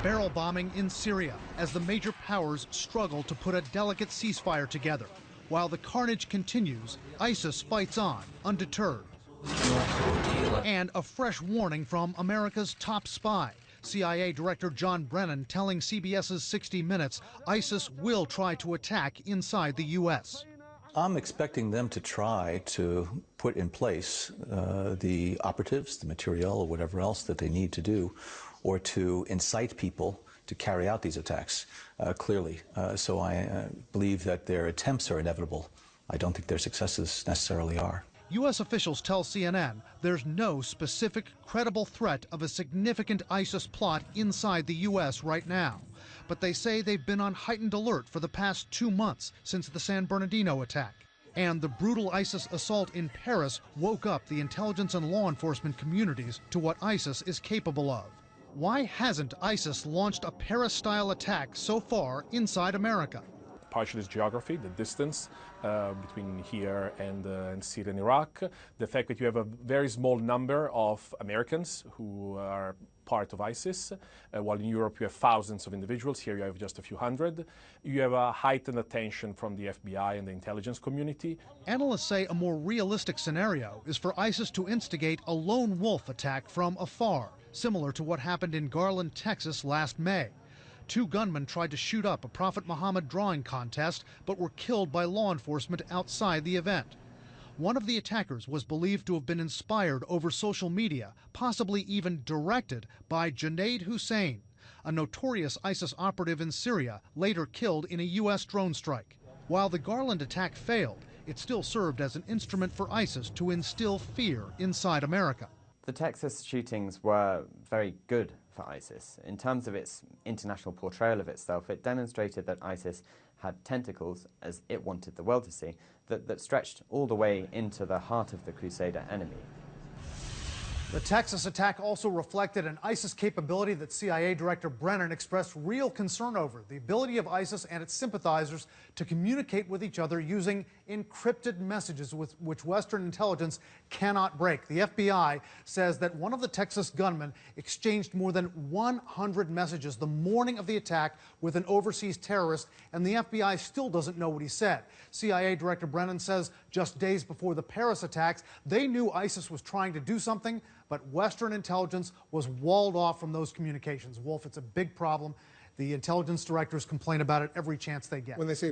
Barrel bombing in Syria as the major powers struggle to put a delicate ceasefire together. While the carnage continues, ISIS fights on, undeterred. And a fresh warning from America's top spy. CIA Director John Brennan telling CBS's 60 Minutes ISIS will try to attack inside the U.S. I'm expecting them to try to put in place the operatives, the materiel, or whatever else that they need to do, or to incite people to carry out these attacks, clearly. So I believe that their attempts are inevitable. I don't think their successes necessarily are. U.S. officials tell CNN there's no specific, credible threat of a significant ISIS plot inside the U.S. right now. But they say they've been on heightened alert for the past 2 months since the San Bernardino attack. And the brutal ISIS assault in Paris woke up the intelligence and law enforcement communities to what ISIS is capable of. Why hasn't ISIS launched a Paris-style attack so far inside America? Partially is geography, the distance between here and Syria and Iraq, the fact that you have a very small number of Americans who are part of ISIS, while in Europe you have thousands of individuals, here you have just a few hundred. You have a heightened attention from the FBI and the intelligence community. Analysts say a more realistic scenario is for ISIS to instigate a lone wolf attack from afar, similar to what happened in Garland, Texas last May. 2 gunmen tried to shoot up a Prophet Muhammad drawing contest, but were killed by law enforcement outside the event. One of the attackers was believed to have been inspired over social media, possibly even directed by Junaid Hussain, a notorious ISIS operative in Syria, later killed in a U.S. drone strike. While the Garland attack failed, it still served as an instrument for ISIS to instill fear inside America. The Texas shootings were very good for ISIS. In terms of its international portrayal of itself, it demonstrated that ISIS had tentacles, as it wanted the world to see, that stretched all the way into the heart of the Crusader enemy. The Texas attack also reflected an ISIS capability that CIA Director Brennan expressed real concern over, the ability of ISIS and its sympathizers to communicate with each other using encrypted messages with which Western intelligence cannot break. The FBI says that one of the Texas gunmen exchanged more than 100 messages the morning of the attack with an overseas terrorist, and the FBI still doesn't know what he said. CIA Director Brennan says just days before the Paris attacks, they knew ISIS was trying to do something, but Western intelligence was walled off from those communications. Wolf, it's a big problem. The intelligence directors complain about it every chance they get. When they say